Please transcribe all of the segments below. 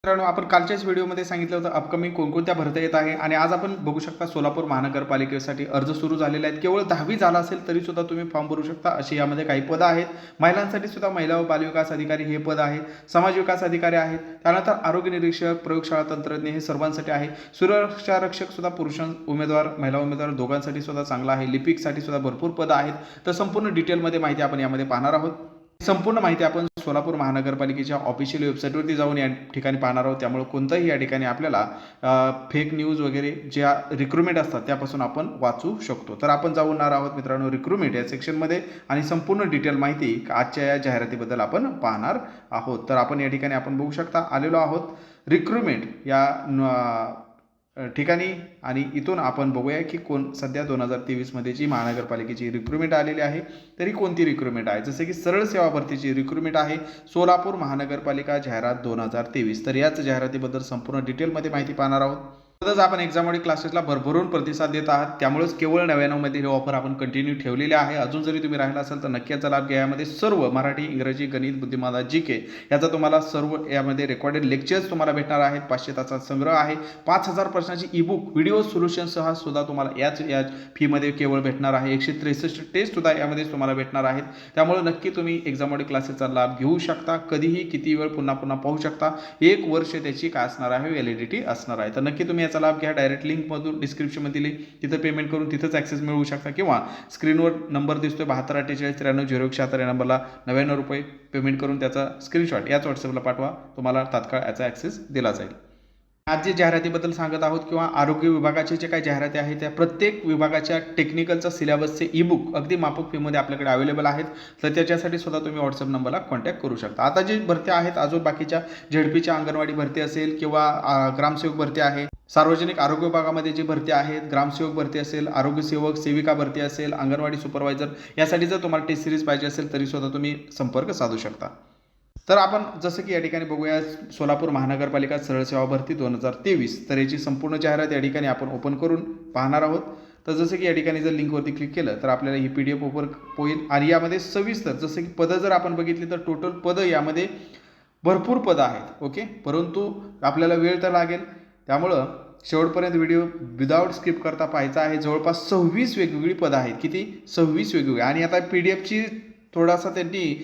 मित्रांनो, आपण कालच्याच व्हिडिओमध्ये सांगितलं होतं अपकमिंग कोणकोणत्या भरत्या येत आहे आणि आज आपण बघू शकता सोलापूर महानगरपालिकेसाठी अर्ज सुरू झालेले आहेत. केवळ 10वी झाला असेल तरी सुद्धा तुम्ही फॉर्म भरू शकता. अशी यामध्ये काही पदं आहेत. महिलांसाठी सुद्धा महिला व बालविकास अधिकारी हे पद आहे. समाज विकास अधिकारी आहेत. त्यानंतर आरोग्य निरीक्षक, प्रयोगशाळा तंत्रज्ञ हे सर्वांसाठी आहे. सुरक्षा रक्षक सुद्धा पुरुष उमेदवार महिला उमेदवार दोघांसाठी सुद्धा चांगला आहे. लिपिकसाठी सुद्धा भरपूर पदं आहेत. तर संपूर्ण डिटेलमध्ये माहिती आपण यामध्ये पाहणार आहोत. संपूर्ण माहिती आपण सोलापूर महानगरपालिकेच्या ऑफिशियल वेबसाईटवरती जाऊन या ठिकाणी पाहणार आहोत. त्यामुळे कोणताही या ठिकाणी आपल्याला फेक न्यूज वगैरे ज्या रिक्रुटमेंट असतात त्यापासून आपण वाचू शकतो. तर आपण जाऊन आहोत मित्रांनो रिक्रुटमेंट या सेक्शनमध्ये आणि संपूर्ण डिटेल माहिती आजच्या या जाहिरातीबद्दल आपण पाहणार आहोत. तर आपण या ठिकाणी आपण बघू शकता आलेलो आहोत रिक्रुटमेंट या ठिकाणी आणि इथून आपण बघूया की कोण सध्या 2023मध्ये जी महानगरपालिकेची रिक्रुटमेंट आलेली आहे तरी कोणती रिक्रुटमेंट आहे. जसे की सरळ सेवा भरतीची रिक्रुटमेंट आहे सोलापूर महानगरपालिका जाहिरात 2023. तर याच जाहिरातीबद्दल संपूर्ण डिटेलमध्ये माहिती पाहणार आहोत. तसंच आपण एक्झामवाडी क्लासेसला भरभरून प्रतिसाद देत आहात. त्यामुळेच केवळ 99मध्ये हे ऑफर आपण कंटिन्यू ठेवलेले आहे. अजून जरी तुम्ही राहिला असाल तर नक्की याचा लाभ घ्या. यामध्ये सर्व मराठी, इंग्रजी, गणित, बुद्धिमत्ता, जीके याचा तुम्हाला सर्व यामध्ये रेकॉर्डेड लेक्चर्स तुम्हाला भेटणार आहेत. 500 तासाचा संग्रह आहे. 5000 प्रश्नाची ईबुक व्हिडिओ सोल्युशनसह सुद्धा तुम्हाला याच फीमध्ये केवळ भेटणार आहे. 163 टेस्ट सुद्धा यामध्ये तुम्हाला भेटणार आहेत. त्यामुळे नक्की तुम्ही एक्झामवाडी क्लासेसचा लाभ घेऊ शकता. कधीही किती वेळ पुन्हा पाहू शकता. 1 वर्ष त्याची काय असणार आहे व्हॅलिडिटी असणार आहे. तर नक्की तुम्ही याचा लाभ घ्या. डायरेक्ट लिंकमधून डिस्क्रिप्शनमध्ये दिली तिथं पेमेंट करून तिथंच ॲक्सेस मिळवू शकता किंवा स्क्रीनवर नंबर दिसतोय 7248439076 या नंबरला 99 रुपये पेमेंट करून त्याचा स्क्रीनशॉट याच व्हॉट्सअपला पाठवा. तुम्हाला तात्काळ याचा ॲक्सेस दिला जाईल. आज जे जाहिरातीबद्दल सांगत आहोत किंवा आरोग्य विभागाचे जे काही जाहिराती आहेत त्या प्रत्येक विभागाच्या टेक्निकलचा सिलेबसचे ईबुक अगदी माफक फीमध्ये आपल्याकडे अवेलेबल आहेत. तर त्याच्यासाठी सुद्धा तुम्ही व्हॉट्सअप नंबरला कॉन्टॅक्ट करू शकता. आता जे भरत्या आहेत अजून बाकीच्या झेडपीच्या अंगणवाडी भरती असेल किंवा ग्रामसेवक भरती आहे, सार्वजनिक आरोग्य विभागामध्ये जी भरती आहेत, ग्रामसेवक भरती असेल, आरोग्यसेवक सेविका भरती असेल, अंगणवाडी सुपरवायझर यासाठी जर तुम्हाला टेस्ट सिरीज पाहिजे असेल तरी सुद्धा तुम्ही संपर्क साधू शकता. तर आपण जसं की या ठिकाणी बघूया सोलापूर महानगरपालिका सरळ सेवा भरती 2023. तर याची संपूर्ण जाहिरात या ठिकाणी आपण ओपन करून पाहणार आहोत. तर जसं की या ठिकाणी जर लिंकवरती क्लिक केलं तर आपल्याला ही PDF ओपन होईल आणि यामध्ये सविस्तर जसं की पदं जर आपण बघितली तर टोटल पदं यामध्ये भरपूर पदं आहेत. ओके, परंतु आपल्याला वेळ तर लागेल त्यामुळं शेवटपर्यंत व्हिडिओ विदाऊट स्किप करता पाहायचा आहे. जवळपास 26 वेगवेगळी पदं आहेत. किती? 26 वेगवेगळी. आणि आता PDFची थोडासा त्यांनी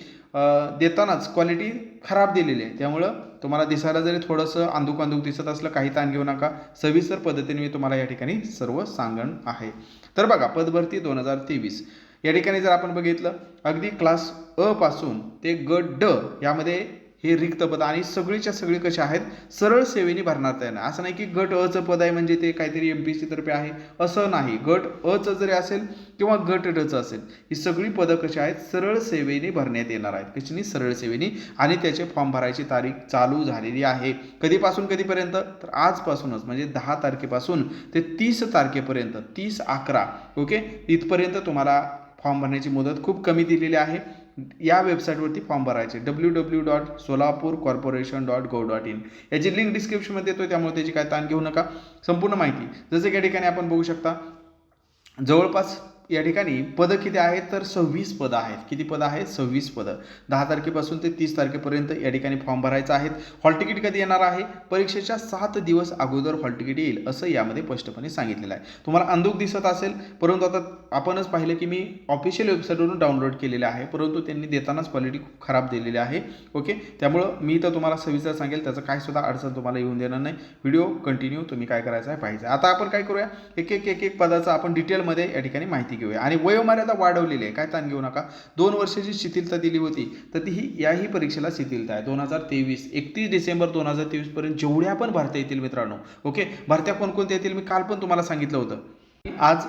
देतानाच क्वालिटी खराब दिलेली आहे. त्यामुळं तुम्हाला दिसायला जरी थोडंसं अंदूक दिसत असलं काही ताण घेऊ नका. सविस्तर पद्धतीने मी तुम्हाला या ठिकाणी सर्व सांगण आहे. तर बघा पदभरती 2023 या ठिकाणी जर आपण बघितलं अगदी क्लास अ पासून ते गट ड यामध्ये हे रिक्त पद आणि सगळीच्या सगळी कशी आहेत सरळ सेवेने भरणार येणार. असं नाही की गट अचं पद आहे म्हणजे ते काहीतरी MPSC तर्फे आहे असं नाही. गट अचं जरी असेल किंवा गट डचं असेल ही सगळी पदं कशी आहेत सरळ सेवेने भरण्यात येणार आहेत. कशाने? सरळ सेवेने. आणि त्याचे फॉर्म भरायची तारीख चालू झालेली आहे. कधीपासून कधीपर्यंत? तर आजपासूनच म्हणजे 10 तारखेपासून ते 30 तारखेपर्यंत 30/11 ओके इथपर्यंत तुम्हाला फॉर्म भरण्याची मुदत खूप कमी दिलेली आहे. या वेबसाईटवरती फॉर्म भरायचे www.solapurcorporation.gov.in याची लिंक डिस्क्रिप्शनमध्ये देतो. त्यामुळे त्याची काय ताण घेऊ नका. संपूर्ण माहिती जसं की या ठिकाणी आपण बघू शकता जवळपास या ठिकाणी पदं किती आहेत तर 26 पदं आहेत. किती पदं आहेत? 26 पदं. 10 तारखेपासून ते 30 तारखेपर्यंत या ठिकाणी फॉर्म भरायचा आहे. हॉल तिकीट कधी येणार आहे? परीक्षेच्या 7 दिवस अगोदर हॉल तिकीट येईल असं यामध्ये स्पष्टपणे सांगितलेलं आहे. तुम्हाला अंदूक दिसत असेल परंतु आता आपणच पाहिलं की मी ऑफिशियल वेबसाईटवरून डाउनलोड केलेले आहे परंतु त्यांनी देतानाच क्वालिटी खूप खराब दिलेली आहे. ओके, त्यामुळं मी तर तुम्हाला सविस्तर सांगेल त्याचं काय सुद्धा अडचण तुम्हाला येऊन देणार नाही. व्हिडिओ कंटिन्यू तुम्ही काय करायचं आहे पाहिजे. आता आपण काय करूया एक पदाचा आपण डिटेलमध्ये या ठिकाणी माहिती घेऊया. आणि वयोमर्यादा वाढवलेली आहे. काय ताण घेऊ नका. 2 वर्षाची शिथिलता दिली होती तर ती याही परीक्षेला शिथिलता आहे. 2023 31 डिसेंबर 2023 पर्यंत जेवढ्या पण भरत्या येतील मित्रांनो. ओके, भरत्या कोणकोणत्या येतील मी काल पण तुम्हाला सांगितलं होतं. आज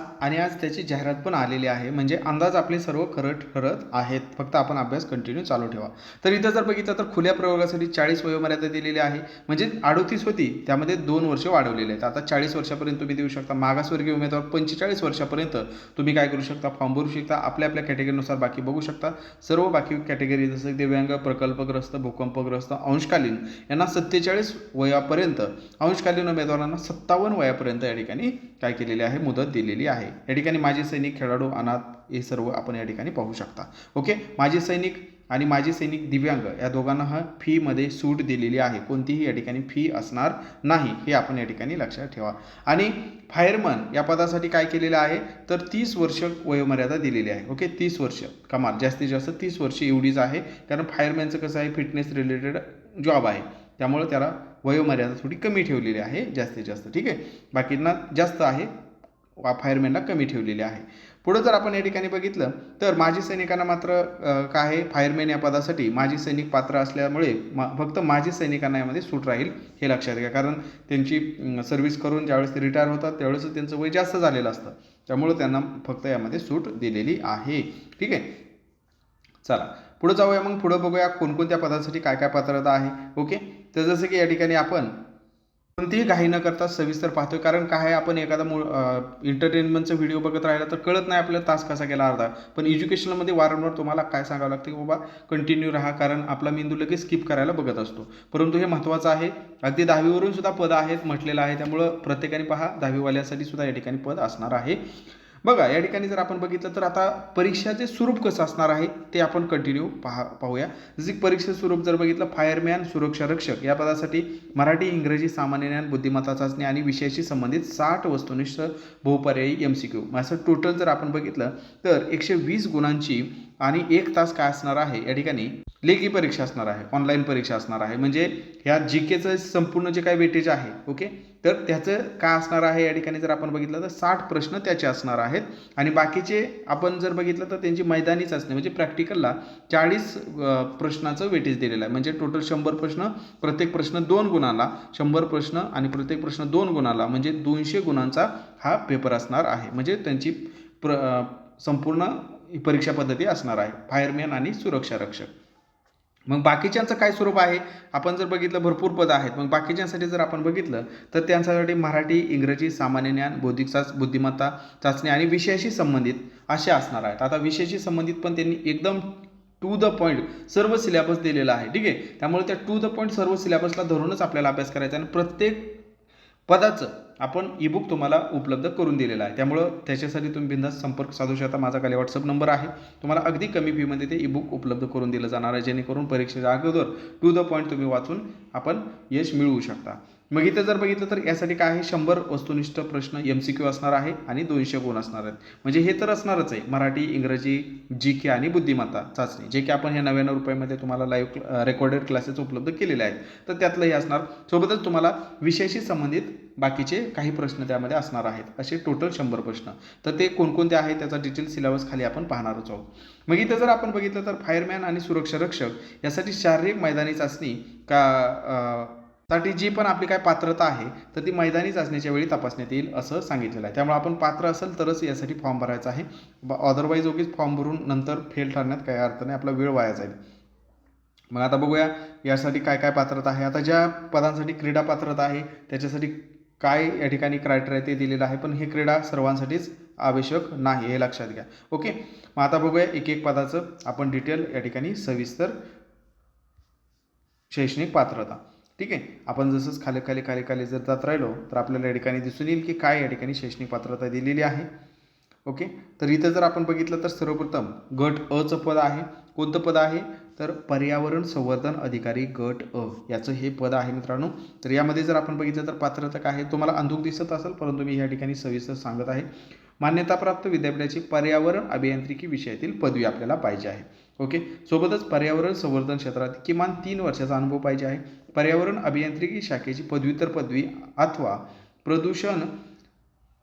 त्याची जाहिरात पण आलेली आहे. म्हणजे अंदाज आपले सर्व खरं ठरत आहेत. फक्त आपण अभ्यास कंटिन्यू चालू ठेवा. तर इथं जर बघितलं तर खुल्या प्रयोगासाठी 40 वयोमर्यादा दिलेली आहे. म्हणजे 38 होती त्यामध्ये 2 वर्ष वाढवलेले आहेत. आता 40 वर्षापर्यंत तुम्ही देऊ शकता. मागासवर्गीय उमेदवार 45 वर्षापर्यंत तुम्ही काय करू शकता फॉर्म भरू शकता. आपल्या कॅटेगरीनुसार बाकी बघू शकता. सर्व बाकी कॅटेगरी जसं दिव्यांग, प्रकल्पग्रस्त, भूकंपग्रस्त, अंशकालीन यांना 47 वयापर्यंत, अंशकालीन उमेदवारांना 57 वयापर्यंत या ठिकाणी काय केलेले आहे मुदत दिलेली आहे. या ठिकाणी माजी सैनिक, खेळाडू, अनाथ हे सर्व आपण या ठिकाणी पाहू शकता. ओके, माजी सैनिक आणि माजी सैनिक दिव्यांग या दोघांना फीमध्ये सूट दिलेली आहे. कोणतीही या ठिकाणी फी असणार नाही, हे आपण या ठिकाणी लक्षात ठेवा. आणि फायरमन या पदासाठी काय केलेलं आहे तर 30 वर्ष वयोमर्यादा दिलेली आहे. ओके, 30 वर्ष कमाल, जास्तीत जास्त 30 वर्ष एवढीच आहे. कारण फायरमॅनचं कसं आहे फिटनेस रिलेटेड जॉब आहे, त्यामुळे त्याला वयोमर्यादा थोडी कमी ठेवलेली आहे जास्तीत जास्त. ठीक आहे, बाकींना जास्त आहे, फायरमॅनला कमी ठेवलेली आहे. पुढं जर आपण या ठिकाणी बघितलं तर माजी सैनिकांना मात्र काय आहे फायरमॅन या पदासाठी माजी सैनिक पात्र असल्यामुळे फक्त माजी सैनिकांना यामध्ये सूट राहील, हे लक्षात घ्या. कारण त्यांची सर्व्हिस करून ज्यावेळेस ते रिटायर होतात त्यावेळेस त्यांचं वय जास्त झालेलं असतं, त्यामुळे त्यांना फक्त यामध्ये सूट दिलेली आहे. ठीक आहे, चला पुढे जाऊया. मग पुढे बघूया कोणकोणत्या पदासाठी काय काय पात्रता आहे. ओके, तर जसं की या ठिकाणी आपण कोणतीही घाई न करता सविस्तर पाहतोय. कारण काय आहे, आपण एखादा एंटरटेनमेंटचा व्हिडिओ बघत राहिला तर कळत नाही आपल्याला तास कसा गेला अर्धा. पण एज्युकेशनमध्ये वारंवार तुम्हाला काय सांगावं लागतं की बाबा कंटिन्यू राहा, कारण आपला मेंदू लगेच स्किप करायला बघत असतो. परंतु हे महत्त्वाचं आहे. अगदी 10वीवरून सुद्धा पद आहेत म्हटलेलं आहे, त्यामुळं प्रत्येकाने पहा 10वीवाल्यांसाठी सुद्धा या ठिकाणी पद असणार आहे. बघा या ठिकाणी जर आपण बघितलं तर आता परीक्षाचे स्वरूप कसं असणार आहे ते आपण कंटिन्यू पाहूया. जसे परीक्षेचं स्वरूप जर बघितलं फायरमॅन सुरक्षा रक्षक या पदासाठी मराठी इंग्रजी सामान्य ज्ञान बुद्धिमत्ता चाचणी आणि विषयाशी संबंधित 60 वस्तुनिष्ठ बहुपर्यायी MCQ असं टोटल जर आपण बघितलं तर 120 गुणांची आणि 1 तास काय असणार आहे या ठिकाणी लेखी परीक्षा असणार आहे, ऑनलाईन परीक्षा असणार आहे. म्हणजे ह्या GKचं संपूर्ण जे काही वेटेज आहे ओके, तर त्याचं काय असणार आहे या ठिकाणी जर आपण बघितलं तर 60 प्रश्न त्याचे असणार आहेत. आणि बाकीचे आपण जर बघितलं तर त्यांची मैदानी चाचणी म्हणजे प्रॅक्टिकलला 40 प्रश्नाचं वेटेज दिलेलं आहे. म्हणजे टोटल 100 प्रश्न, प्रत्येक प्रश्न 2 गुणाला, 100 प्रश्न आणि प्रत्येक प्रश्न 2 गुणाला म्हणजे 200 गुणांचा हा पेपर असणार आहे. म्हणजे त्यांची संपूर्ण परीक्षा पद्धती असणार आहे फायरमॅन आणि सुरक्षा रक्षक. मग बाकीच्यांचं काय स्वरूप आहे आपण जर बघितलं भरपूर पदं आहेत. मग बाकीच्यांसाठी जर आपण बघितलं तर त्यांच्यासाठी मराठी इंग्रजी सामान्य ज्ञान बौद्धिक बुद्धिमत्ता चाचणी आणि विषयाशी संबंधित असे असणार आहेत. आता विषयाशी संबंधित पण त्यांनी एकदम टू द पॉईंट सर्व सिलेबस दिलेला आहे. ठीक आहे, त्यामुळे त्या टू द पॉईंट सर्व सिलेबसला धरूनच आपल्याला अभ्यास करायचा आणि प्रत्येक पदाचं आपण ईबुक तुम्हाला उपलब्ध करून दिलेला आहे. त्यामुळं त्याच्यासाठी तुम्ही बिनधास्त संपर्क साधू शकता. माझा खाली WhatsApp नंबर आहे. तुम्हाला अगदी कमी फीमध्ये ते ईबुक उपलब्ध करून दिलं जाणार आहे, जेणेकरून परीक्षेच्या अगोदर टू द पॉईंट तुम्ही वाचून आपण यश मिळवू शकता. मग इथं जर बघितलं तर यासाठी काय आहे 100 वस्तुनिष्ठ प्रश्न MCQ असणार आहे आणि 200 गुण असणार आहेत. म्हणजे हे तर असणारच आहे मराठी इंग्रजी GK आणि बुद्धिमत्ता चाचणी, जे की आपण हे 99 रुपयामध्ये तुम्हाला लाईव्ह रेकॉर्डेड क्लासेस उपलब्ध केलेले आहेत. तर त्यातलं हे असणार. सोबतच तुम्हाला विषयाशी संबंधित बाकीचे काही प्रश्न त्यामध्ये असणार आहेत. असे टोटल 100 प्रश्न. तर ते कोणकोणते आहेत त्याचा डिटेल सिलेबस खाली आपण पाहणारच आहोत. मग इथं जर आपण बघितलं तर फायरमॅन आणि सुरक्षा रक्षक यासाठी शारीरिक मैदानी चाचणी साठी जी पण आपली काय पात्रता आहे तर ती मैदानी चाचणीच्या वेळी तपासण्यात येईल असं सांगितलेलं आहे. त्यामुळे आपण पात्र असेल तरच यासाठी फॉर्म भरायचा आहे. अदरवाईज उगीच फॉर्म भरून नंतर फेल ठरण्यात काही अर्थ नाही, आपला वेळ वाया जाईल. मग आता बघूया यासाठी काय काय पात्रता आहे. आता ज्या पदांसाठी क्रीडा पात्रता आहे त्याच्यासाठी काय या ठिकाणी क्रायटेरिया ते दिलेलं आहे, पण हे क्रीडा सर्वांसाठीच आवश्यक नाही, हे लक्षात घ्या. ओके, मग आता बघूया एक एक पदाचं आपण डिटेल या ठिकाणी सविस्तर. शैक्षणिक पात्रता. ठीक आहे, आपण जसंच खाली जर जात राहिलो तर आपल्याला या ठिकाणी दिसून येईल की काय या ठिकाणी शैक्षणिक पात्रता दिलेली आहे. ओके, तर इथं जर आपण बघितलं तर सर्वप्रथम गट अचं पद आहे. कोणतं पद आहे तर पर्यावरण संवर्धन अधिकारी गट अ याचं हे पद आहे मित्रांनो. तर यामध्ये जर आपण बघितलं तर पात्रता काय आहे तुम्हाला अंधुक दिसत असेल, परंतु मी या ठिकाणी सविस्तर सांगत आहे. मान्यताप्राप्त विद्यापीठाची पर्यावरण अभियांत्रिकी विषयातील पदवी आपल्याला पाहिजे आहे. ओके, सोबतच पर्यावरण संवर्धन क्षेत्रात किमान 3 वर्षाचा अनुभव पाहिजे आहे. पर्यावरण अभियांत्रिकी शाखेची पदव्युत्तर पदवी अथवा प्रदूषण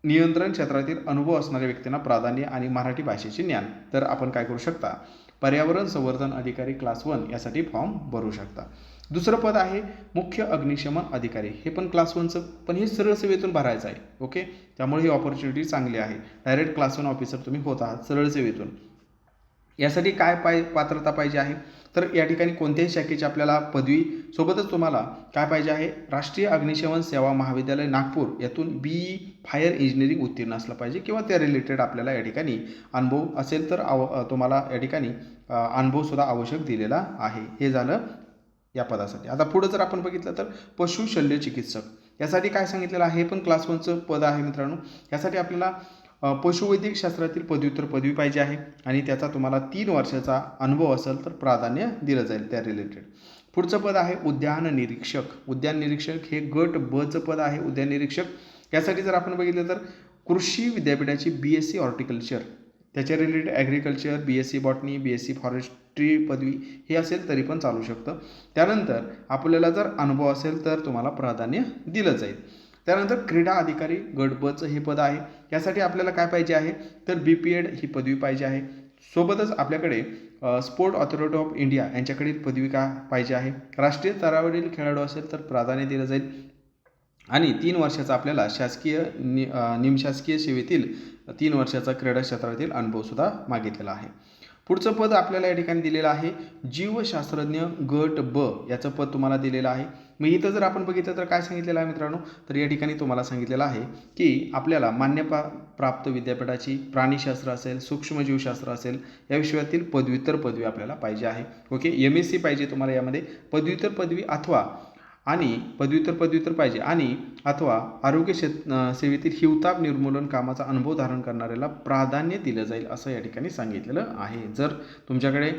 नियंत्रण क्षेत्रातील अनुभव असणाऱ्या व्यक्तींना प्राधान्य आणि मराठी भाषेचे ज्ञान. तर आपण काय करू शकता पर्यावरण संवर्धन अधिकारी क्लास 1 यासाठी फॉर्म भरू शकता. दुसरं पद आहे मुख्य अग्निशमन अधिकारी. हे पण क्लास 1चं, पण हे सरळ सेवेतून भरायचं आहे. ओके, त्यामुळे ही ऑपॉर्च्युनिटी चांगली आहे. डायरेक्ट क्लास 1 ऑफिसर तुम्ही होत आहात सरळ सेवेतून. यासाठी काय पात्रता पाहिजे आहे तर या ठिकाणी कोणत्याही शाखेची आपल्याला पदवी, सोबतच तुम्हाला काय पाहिजे आहे राष्ट्रीय अग्निशमन सेवा महाविद्यालय नागपूर यातून BE फायर इंजिनिअरिंग उत्तीर्ण असलं पाहिजे किंवा त्या रिलेटेड आपल्याला या ठिकाणी अनुभव असेल तर तुम्हाला या ठिकाणी अनुभवसुद्धा आवश्यक दिलेला आहे. हे झालं या पदासाठी. आता पुढं जर आपण बघितलं तर पशुशल्य चिकित्सक यासाठी काय सांगितलेलं आहे, हे पण क्लास 1चं पद आहे मित्रांनो. यासाठी आपल्याला पशुवैद्यक शास्त्रातील पदव्युत्तर पदवी पाहिजे आहे आणि त्याचा तुम्हाला 3 वर्षाचा अनुभव असेल तर प्राधान्य दिलं जाईल त्या रिलेटेड. पुढचं पद आहे उद्यान निरीक्षक. उद्यान निरीक्षक हे गट बचं पद आहे. उद्यान निरीक्षक यासाठी जर आपण बघितलं तर कृषी विद्यापीठाची BSc हॉर्टिकल्चर, त्याच्या related agriculture, BSc botany, BSc forestry पदवी हे असेल तरी पण चालू शकतं. त्यानंतर आपल्याला जर अनुभव असेल तर तुम्हाला प्राधान्य दिलं जाईल. त्यानंतर क्रीडा अधिकारी गट बचं हे पद आहे. यासाठी आपल्याला काय पाहिजे आहे तर BPEd ही पदवी पाहिजे आहे. सोबतच आपल्याकडे स्पोर्ट ऑथॉरिटी ऑफ इंडिया यांच्याकडील पदविका पाहिजे आहे. राष्ट्रीय स्तरावरील खेळाडू असेल तर प्राधान्य दिलं जाईल आणि 3 वर्षाचा आपल्याला शासकीय निमशासकीय सेवेतील 3 वर्षाचा क्रीडा क्षेत्रातील अनुभवसुद्धा मागितलेला आहे. पुढचं पद आपल्याला या ठिकाणी दिलेलं आहे जीवशास्त्रज्ञ गट ब याचं पद तुम्हाला दिलेलं आहे. मग इथं जर आपण बघितलं तर काय सांगितलेलं आहे मित्रांनो, तर या ठिकाणी तुम्हाला सांगितलेलं आहे की आपल्याला मान्यता प्राप्त विद्यापीठाची प्राणीशास्त्र असेल, सूक्ष्मजीवशास्त्र असेल या विषयातील पदव्युत्तर पदवी आपल्याला पाहिजे आहे. ओके, MSc पाहिजे तुम्हाला यामध्ये पदव्युत्तर पदवी अथवा आणि पदव्युत्तर पाहिजे आणि अथवा आरोग्य सेवेतील हिवताप निर्मूलन कामाचा अनुभव धारण करणाऱ्याला प्राधान्य दिलं जाईल असं या ठिकाणी सांगितलेलं आहे. जर तुमच्याकडे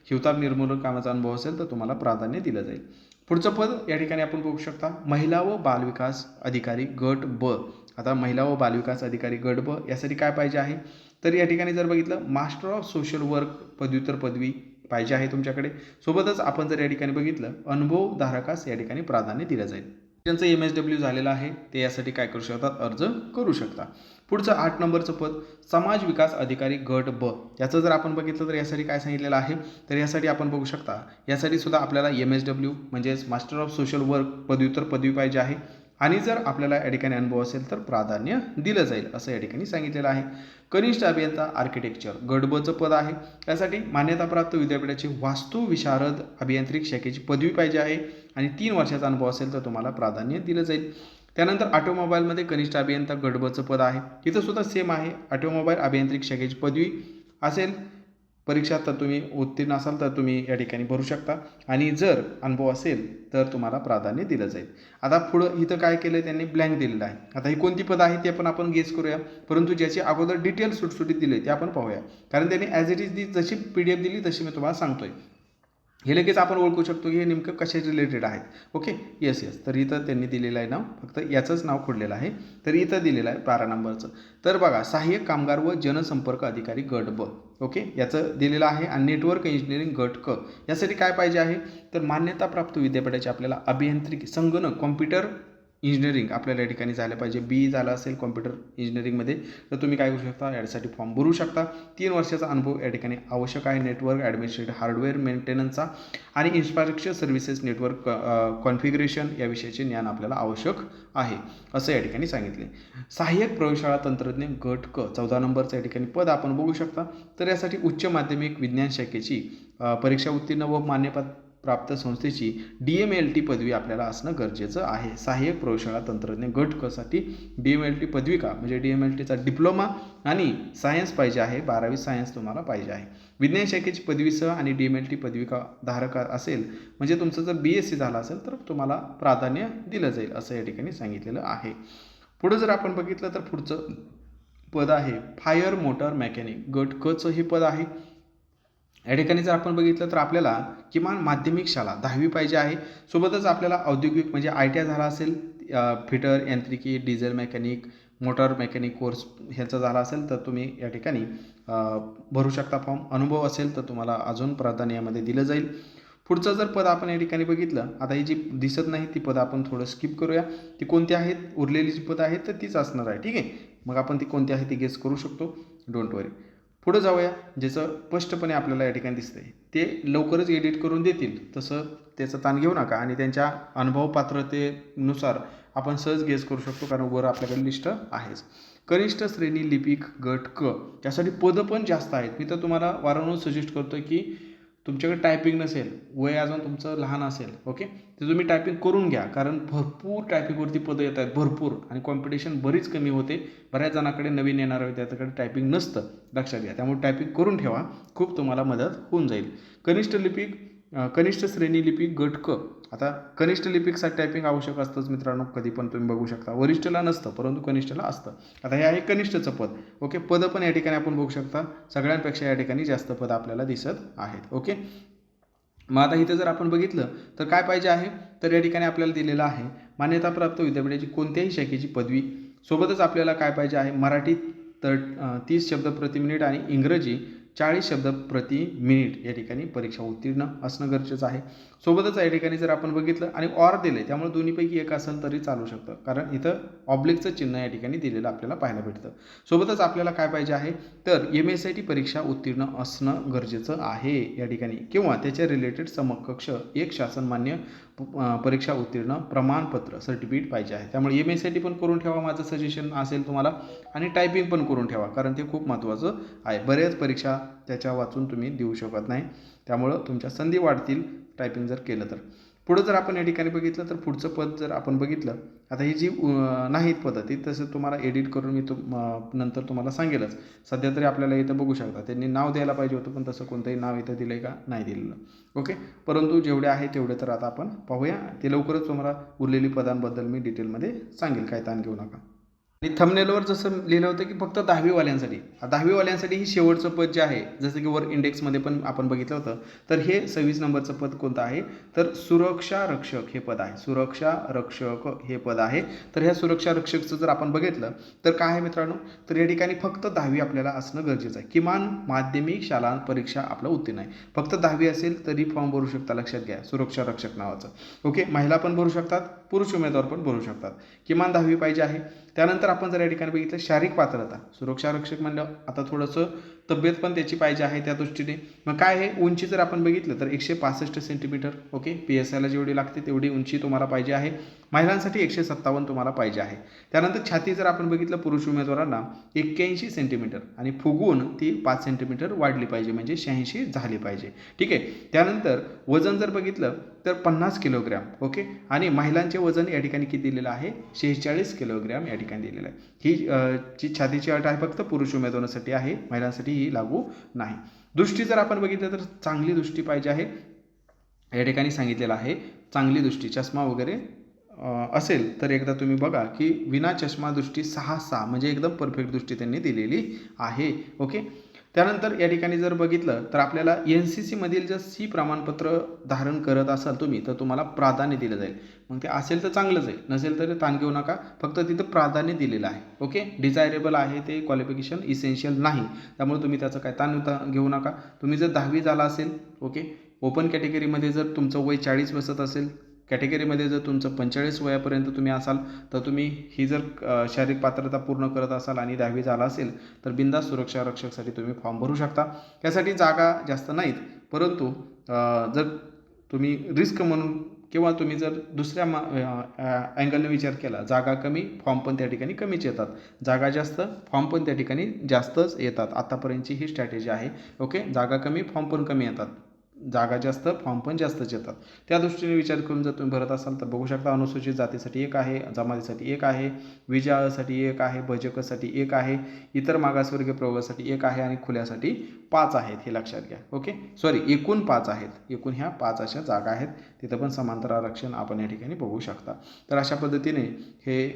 हिवताप निर्मूलन कामाचा अनुभव असेल तर तुम्हाला प्राधान्य दिलं जाईल. पुढचं पद या ठिकाणी आपण बघू शकता महिला व बालविकास अधिकारी गट ब. आता महिला व बालविकास अधिकारी गट ब यासाठी काय पाहिजे आहे तर या ठिकाणी जर बघितलं मास्टर ऑफ सोशल वर्क पदव्युत्तर पदवी पाहिजे आहे तुमच्याकडे. सोबतच आपण जर या ठिकाणी बघितलं अनुभवधारकास या ठिकाणी प्राधान्य दिलं जाईल. ज्यांचं MSW झालेलं आहे ते यासाठी काय करू शकतात अर्ज करू शकता. पुढचं 8 नंबरचं पद समाज विकास अधिकारी गट ब. याचं जर आपण बघितलं तर यासाठी काय सांगितलेलं आहे तर यासाठी आपण बघू शकता यासाठी सुद्धा आपल्याला MSW म्हणजेच मास्टर ऑफ सोशल वर्क पदव्युत्तर पदवी पाहिजे आहे आणि जर आपल्याला या ठिकाणी अनुभव असेल तर प्राधान्य दिलं जाईल असं या ठिकाणी सांगितलेलं आहे. कनिष्ठ अभियंता आर्किटेक्चर गट बचं पद आहे. त्यासाठी मान्यताप्राप्त विद्यापीठाची वास्तुविशारद अभियांत्रिक शाखेची पदवी पाहिजे आहे आणि 3 वर्षाचा अनुभव असेल तर तुम्हाला प्राधान्य दिलं जाईल. त्यानंतर ऑटोमोबाईलमध्ये कनिष्ठ अभियंता गट बचं पद आहे. तिथं सुद्धा सेम आहे. ऑटोमोबाईल अभियांत्रिक शाखेची पदवी असेल, परीक्षा तर तुम्ही उत्तीर्ण असाल तर तुम्ही या ठिकाणी भरू शकता आणि जर अनुभव असेल तर तुम्हाला प्राधान्य दिलं जाईल. आता पुढं इथं काय केलं त्यांनी ब्लँक दिलेलं आहे. आता ही कोणती पद आहे ते पण आपण गेस करूया, परंतु ज्याची अगोदर डिटेल सुटसुटीत दिले ते आपण पाहूया, कारण त्यांनी ॲज इट इज जशी PDF दिली तशी मी तुम्हाला सांगतोय. हे लगेच आपण ओळखू शकतो की हे नेमकं कशा रिलेटेड आहेत. Okay, yes. तर इथं त्यांनी दिलेलं आहे नाव, फक्त याचंच नाव खोडलेलं आहे. तर इथं दिलेलं आहे 12 नंबरचं. तर बघा सहाय्यक कामगार व जनसंपर्क अधिकारी गट ब. ओके, याचं दिलेलं आहे आणि नेटवर्क इंजिनिअरिंग गट क. यासाठी काय पाहिजे आहे तर मान्यताप्राप्त विद्यापीठाचे आपल्याला अभियांत्रिकी संगणक कॉम्प्युटर इंजिनिअरिंग आपल्याला या ठिकाणी झालं पाहिजे. BE झालं असेल कॉम्प्युटर इंजिनिअरिंगमध्ये तर तुम्ही काय करू शकता यासाठी फॉर्म भरू शकता. 3 वर्षाचा अनुभव या ठिकाणी आवश्यक आहे. नेटवर्क ॲडमिनिस्ट्रेटिव्ह हार्डवेअर मेंटेनन्सचा आणि इन्फ्रास्ट्रक्चर सर्व्हिसेस नेटवर्क कॉन्फिगरेशन या विषयाचे ज्ञान आपल्याला आवश्यक आहे असं या ठिकाणी सांगितले. सहाय्यक प्रयोगशाळा तंत्रज्ञ गट क 14 नंबरचं या ठिकाणी पद आपण बघू शकता. तर यासाठी उच्च माध्यमिक विज्ञान शाखेची परीक्षा उत्तीर्ण व मान्यता प्राप्त संस्थेची DMLT पदवी आपल्याला असणं गरजेचं आहे. सहाय्यक प्रयोगशाळा तंत्रज्ञ गट क साठी DMLT पदविका म्हणजे DMLTचा डिप्लोमा आणि सायन्स पाहिजे आहे. 12वी सायन्स तुम्हाला पाहिजे आहे. विज्ञान शाखेची पदवीसह आणि DMLT पदविका धारक असेल म्हणजे तुमचं जर BSc झालं असेल तर तुम्हाला प्राधान्य दिलं जाईल असं या ठिकाणी सांगितलेलं आहे. पुढं जर आपण बघितलं तर पुढचं पद आहे फायर मोटर मेकॅनिक गट क चं हे पद आहे. या ठिकाणी जर आपण बघितलं तर आपल्याला किमान माध्यमिक शाळा 10वी पाहिजे आहे. सोबतच आपल्याला औद्योगिक म्हणजे ITI झाला असेल, फिटर यांत्रिकी, diesel mechanic, motor mechanic course ह्याचा झाला असेल तर तुम्ही या ठिकाणी भरू शकता फॉर्म. अनुभव असेल तर तुम्हाला अजून प्राधान्य यामध्ये दिलं जाईल. पुढचं जर पद आपण या ठिकाणी बघितलं, आता ही जी दिसत नाही ती पदं आपण थोडं स्किप करूया. ती कोणती आहेत, उरलेली जी पदं आहेत तर तीच असणार आहे. ठीक आहे, मग आपण ती कोणती आहे ती गेस करू शकतो, डोंट वरी. पुढं जाऊया, ज्याचं स्पष्टपणे आपल्याला या ठिकाणी दिसतंय ते लवकरच एडिट करून देतील, तसं त्याचा ताण घेऊ नका आणि त्यांच्या अनुभव पात्रतेनुसार आपण सहज गेस करू शकतो कारण वर आपल्याकडे लिस्ट आहेच. कनिष्ठ श्रेणी लिपिक गट क यासाठी पदं पण जास्त आहेत. मी तर तुम्हाला वारंवार सजेस्ट करतो की तुमच्याकडे टायपिंग नसेल, वय अजून तुमचं लहान असेल, ओके, तर तुम्ही टायपिंग करून घ्या कारण भरपूर टायपिंगवरती पदं येत आहेत भरपूर आणि कॉम्पिटिशन बरीच कमी होते. बऱ्याच जणांकडे नवीन येणाऱ्या विद्यार्थ्याकडे टायपिंग नसतं, लक्षात घ्या. त्यामुळे टायपिंग करून ठेवा, खूप तुम्हाला मदत होऊन जाईल. कनिष्ठ श्रेणी लिपिक गट क आता कनिष्ठ लिपिकसाठी टायपिंग आवश्यक असतंच मित्रांनो, कधी पण तुम्ही बघू शकता. वरिष्ठला नसतं परंतु कनिष्ठला असतं. आता हे आहे कनिष्ठचं पद. ओके, पद पण या ठिकाणी आपण बघू शकता सगळ्यांपेक्षा या ठिकाणी जास्त पद आपल्याला दिसत आहेत. ओके, मग आता इथं जर आपण बघितलं तर काय पाहिजे आहे, तर या ठिकाणी आपल्याला दिलेलं आहे मान्यताप्राप्त विद्यापीठाची कोणत्याही शाखेची पदवी. सोबतच आपल्याला काय पाहिजे आहे, मराठी 30 शब्द प्रति मिनिट आणि इंग्रजी 40 शब्द प्रति मिनिट या ठिकाणी परीक्षा उत्तीर्ण असणं गरजेचं आहे. सोबतच या ठिकाणी जर आपण बघितलं आणि ऑर दिले त्यामुळे दोन्हीपैकी एक असेल तरी चालू शकतं, कारण इथं ऑब्लिकचं चिन्ह या ठिकाणी दिलेलं आपल्याला पाहायला भेटतं. सोबतच आपल्याला काय पाहिजे आहे, तर MSIT परीक्षा उत्तीर्ण असणं गरजेचं आहे या ठिकाणी, किंवा त्याच्या रिलेटेड समकक्ष एक शासनमान्य परीक्षा उत्तीर्ण प्रमाणपत्र सर्टिफिकेट पाहिजे आहे. त्यामुळे MSIT पण करून ठेवा, माझं सजेशन असेल तुम्हाला, आणि टायपिंग पण करून ठेवा, कारण ते खूप महत्त्वाचं आहे. बऱ्याच परीक्षा त्याच्या वाचून तुम्ही देऊ शकत नाही, त्यामुळं तुमच्या संधी वाढतील टायपिंग जर केलं तर. पुढं जर आपण या ठिकाणी बघितलं तर पुढचं पद जर आपण बघितलं, आता ही जी नाहीत पद्धत ती तसं तुम्हाला एडिट करून मी नंतर तुम्हाला सांगेलच. सध्या तरी आपल्याला इथं बघू शकता त्यांनी नाव द्यायला पाहिजे होतं, पण तसं कोणतंही नाव इथं दिलं आहे का, नाही दिलेलं. ओके, परंतु जेवढे आहे तेवढे तर आता आपण पाहूया. ते लवकरच तुम्हाला उरलेली पदांबद्दल मी डिटेलमध्ये सांगेल, काय ताण घेऊ नका. आणि थंबनेलवर जसं लिहिलं होतं की फक्त 10वीवाल्यांसाठी, 10वीवाल्यांसाठी ही शेवटचं पद जे आहे, जसं की वर इंडेक्समध्ये पण आपण बघितलं होतं, तर हे 26 नंबरचं पद कोणतं आहे, तर सुरक्षा रक्षक हे पद आहे. सुरक्षा रक्षक हे पद आहे. तर ह्या सुरक्षा रक्षकचं जर आपण बघितलं तर काय आहे मित्रांनो, तर या ठिकाणी फक्त 10वी आपल्याला असणं गरजेचं आहे. किमान माध्यमिक शाळा परीक्षा आपलं उत्तीर्ण आहे. फक्त 10वी असेल तरी फॉर्म भरू शकता, लक्षात घ्या, सुरक्षा रक्षक नावाचं. ओके, महिला पण भरू शकतात, पुरुष उमेदवार पण भरू शकतात. किमान 10वी पाहिजे आहे. त्यानंतर आपण जर या ठिकाणी बघितलं शारीरिक पात्रता, सुरक्षा रक्षक म्हणलं आता थोडंसं तब्येत पण त्याची पाहिजे आहे त्या दृष्टीने. मग काय आहे, उंची जर आपण बघितलं तर 165 सेंटीमीटर. ओके, PSIला जेवढी लागते तेवढी उंची तुम्हाला पाहिजे आहे. महिलांसाठी 157 तुम्हाला पाहिजे आहे. त्यानंतर छाती जर आपण बघितलं पुरुष उमेदवारांना 81 सेंटीमीटर आणि फुगवून ती 5 सेंटीमीटर वाढली पाहिजे, म्हणजे 86 झाली पाहिजे. ठीक आहे, त्यानंतर वजन जर बघितलं तर 50 किलोग्रॅम. ओके, आणि महिलांचे वजन या ठिकाणी किती दिलेलं आहे, 46 किलोग्रॅम या ठिकाणी दिलेलं आहे. ही जी छातीची अट आहे फक्त पुरुष उमेदवारांसाठी आहे, महिलांसाठी ही लागू नाही. दृष्टी जर आपण बघितलं तर चांगली दृष्टी पाहिजे आहे, या ठिकाणी सांगितलेलं आहे. चांगली दृष्टी, चष्मा वगैरे असेल तर एकदा तुम्ही बघा की विना चष्मा दृष्टी 6 म्हणजे एकदम परफेक्ट दृष्टी त्यांनी दिलेली आहे. ओके, त्यानंतर या ठिकाणी जर बघितलं तर आपल्याला NCC मधील जर C प्रमाणपत्र धारण करत असाल तुम्ही तर तुम्हाला प्राधान्य दिलं जाईल. मग ते असेल तर चांगलंच आहे, नसेल तर ताण घेऊ नका, फक्त तिथं प्राधान्य दिलेलं आहे. ओके, डिझायरेबल आहे ते क्वालिफिकेशन, इसेन्शियल नाही, त्यामुळे तुम्ही त्याचं काय ताण घेऊ नका. तुम्ही जर 10वी झाला असेल, ओके, ओपन कॅटेगरीमध्ये जर तुमचं वय 40 बसत असेल, कॅटेगरीमध्ये जर तुमचं 45 वयापर्यंत तुम्ही असाल तर तुम्ही ही जर शारीरिक पात्रता पूर्ण करत असाल आणि 10वी झाला असेल तर बिनधास्त सुरक्षा रक्षकसाठी तुम्ही फॉर्म भरू शकता. त्यासाठी जागा जास्त नाहीत, परंतु जर तुम्ही रिस्क म्हणून किंवा तुम्ही जर दुसऱ्या अँगलने विचार केला, जागा कमी, फॉर्म पण त्या ठिकाणी कमीच येतात. जागा जास्त, फॉर्म पण त्या ठिकाणी जास्तच येतात. आतापर्यंतची ही स्ट्रॅटेजी आहे. ओके, जागा कमी, फॉर्म पण कमी येतात, जागा जास्त, फॉर्म पण जास्तच येतात. त्या दृष्टीने विचार करून जर तुम्ही भरत असाल तर बघू शकता, अनुसूचित जातीसाठी 1 आहे, जमातीसाठी 1 आहे, विजासाठी 1 आहे, भजकसाठी 1 आहे, इतर मागासवर्गीय प्रवर्गासाठी 1 आहे आणि खुल्यासाठी 5 आहेत, हे लक्षात घ्या. ओके, सॉरी, एकूण 5 आहेत, एकूण ह्या 5 अशा जागा आहेत. तिथं पण समांतर आरक्षण आपण या ठिकाणी बघू शकता. तर अशा पद्धतीने हे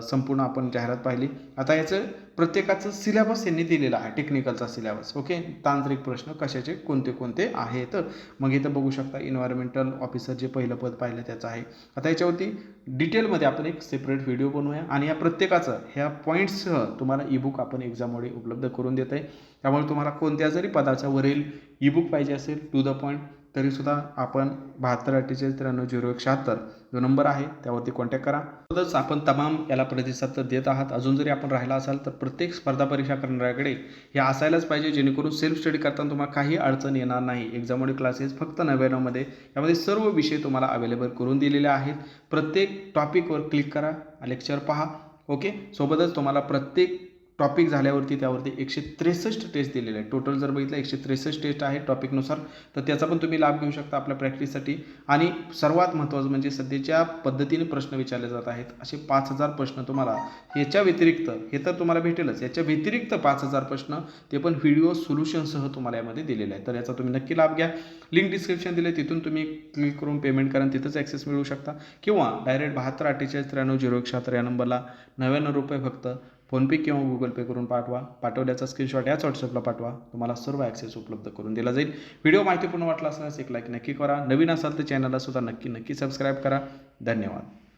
संपूर्ण आपण जाहिरात पाहिली. आता याचं प्रत्येकाचं सिलेबस यांनी दिलेला आहे, टेक्निकलचा सिलेबस. ओके, तांत्रिक प्रश्न कशाचे कोणते कोणते आहेत, मग इथं बघू शकता. इन्व्हायरमेंटल ऑफिसर जे पहिलं पद पाहिलं त्याचं आहे. आता याच्यावरती डिटेलमध्ये आपण एक सेपरेट व्हिडिओ बनवूया आणि या प्रत्येकाचं ह्या पॉईंट्ससह तुम्हाला ईबुक आपण एक्झाममध्ये उपलब्ध करून देत आहे. त्यामुळे तुम्हाला कोणत्या जरी पदाच्या वरील ईबुक पाहिजे असेल टू द पॉईंट तरीसुद्धा आपण 7248930176 जो नंबर आहे त्यावरती कॉन्टॅक्ट करा. तसंच आपण तमाम याला प्रतिसाद तर देत आहात. अजून जरी आपण राहिला असाल तर प्रत्येक स्पर्धा परीक्षा करणाऱ्याकडे हे असायलाच पाहिजे, जेणेकरून सेल्फ स्टडी करताना तुम्हाला काही अडचण येणार नाही. एक्झाममध्ये क्लासेस फक्त 99मध्ये, यामध्ये सर्व विषय तुम्हाला अवेलेबल करून दिलेले आहेत. प्रत्येक टॉपिकवर क्लिक करा, लेक्चर पहा. ओके, सोबतच तुम्हाला प्रत्येक टॉपिक झाल्यावरती त्यावरती 163 टेस्ट दिलेले आहेत. टोटल जर बघितलं 163 टेस्ट आहे टॉपिकनुसार, तर त्याचा पण तुम्ही लाभ घेऊ शकता आपल्या प्रॅक्टिससाठी. आणि सर्वात महत्त्वाचं म्हणजे सध्याच्या पद्धतीने प्रश्न विचारले जात आहेत. असे 5000 प्रश्न तुम्हाला याच्या व्यतिरिक्त, हे तर तुम्हाला भेटेलच, याच्या व्यतिरिक्त 5000 प्रश्न ते पण व्हिडिओ सोल्युशनसह तुम्हाला यामध्ये दिलेले आहे. तर याचा तुम्ही नक्की लाभ घ्या. लिंक डिस्क्रिप्शन दिले, तिथून तुम्ही क्लिक करून पेमेंट करा, तिथंच ॲक्सेस मिळवू शकता. किंवा डायरेक्ट 72 48 93 0176 या नंबरला 99 रुपये फक्त फोनपे किंवा गुगल पे करून पाठवल्याचा स्क्रीनशॉट याच व्हॉट्सअपला पाठवा. तुम्हाला सर्व ॲक्सेस उपलब्ध करून दिला जाईल. व्हिडिओ माहितीपूर्ण वाटला असल्यास एक लाईक नक्की करा. नवीन असाल तर चॅनलला सुद्धा नक्की सबस्क्राईब करा. धन्यवाद.